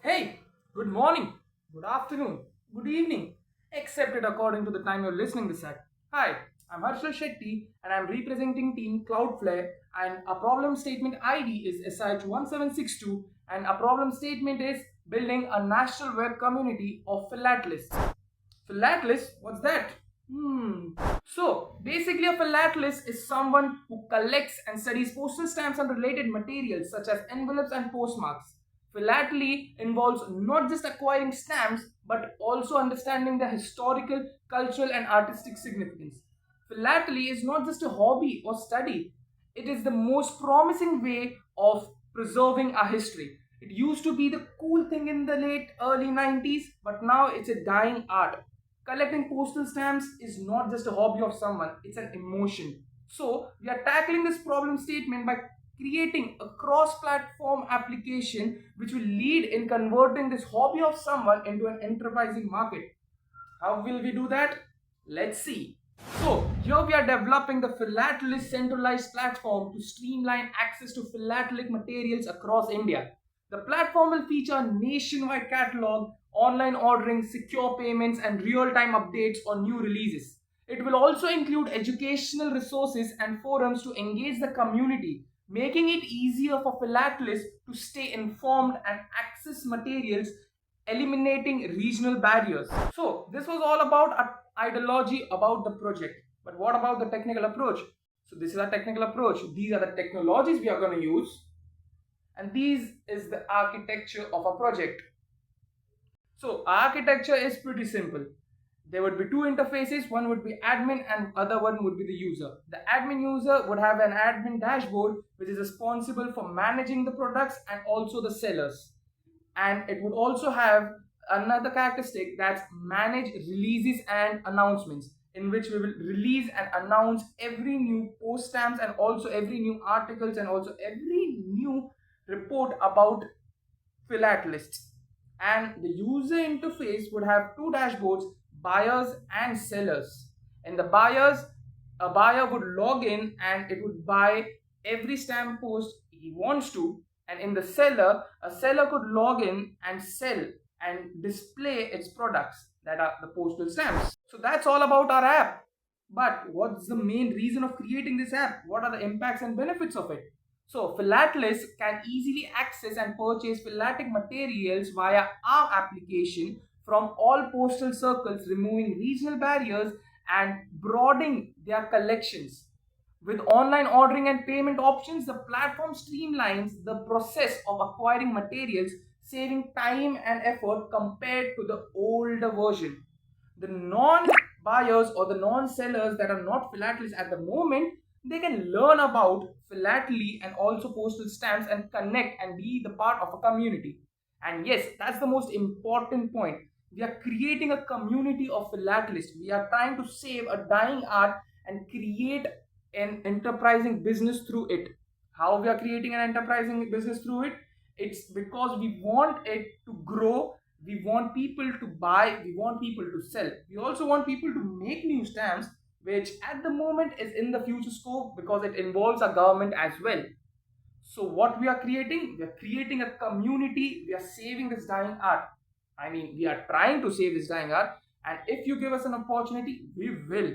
Hey, good morning, good afternoon, good evening, except it according to the time you're listening this at. Hi, I'm Harshal Shetty and I'm representing team Cloudflare, and our problem statement ID is SIH1762, and our problem statement is building a national web community of philatelists. Philatelists, what's that? So basically, a philatelist is someone who collects and studies postal stamps and related materials such as envelopes and postmarks. Philately involves not just acquiring stamps but also understanding the historical, cultural, and artistic significance. Philately is not just a hobby or study, it is the most promising way of preserving our history. It used to be the cool thing in the late early 90s, but now it's a dying art. Collecting postal stamps is not just a hobby of someone, it's an emotion. So, we are tackling this problem statement by creating a cross platform application which will lead in converting this hobby of someone into an enterprising market. How will we do that? Let's see. So, here we are developing the Philatelist centralized platform to streamline access to philatelic materials across India. The platform will feature a nationwide catalog, online ordering, secure payments, and real time updates on new releases. It will also include educational resources and forums to engage the community, making it easier for philatelists to stay informed and access materials, eliminating regional barriers. So, this was all about ideology about the project. But what about the technical approach? So, this is our technical approach. These are the technologies we are going to use, and these is the architecture of a project. So, architecture is pretty simple. There would be two interfaces. One would be admin and other one would be the user. The admin user would have an admin dashboard which is responsible for managing the products and also the sellers. And it would also have another characteristic that's manage releases and announcements, in which we will release and announce every new post stamps and also every new articles and also every new report about philatelists. And the user interface would have two dashboards, buyers and sellers. In the buyers, a buyer would log in and it would buy every stamp post he wants to, and in the seller, a seller could log in and sell and display its products, that are the postal stamps. So that's all about our app. But what's the main reason of creating this app? What are the impacts and benefits of it? So, philatelists can easily access and purchase philatelic materials via our application from all postal circles, removing regional barriers and broadening their collections. With online ordering and payment options, the platform streamlines the process of acquiring materials, saving time and effort compared to the older version. The non buyers or the non sellers that are not philatelists at the moment, they can learn about philately and also postal stamps and connect and be the part of a community. And yes, that's the most important point. We are creating a community of philatelists. We are trying to save a dying art and create an enterprising business through it. How we are creating an enterprising business through it? It's because we want it to grow, we want people to buy, we want people to sell, we also want people to make new stamps, which at the moment is in the future scope because it involves our government as well. So what we are creating? We are creating a community. We are saving this dying art. I mean, we are trying to save this dying art, and if you give us an opportunity, we will.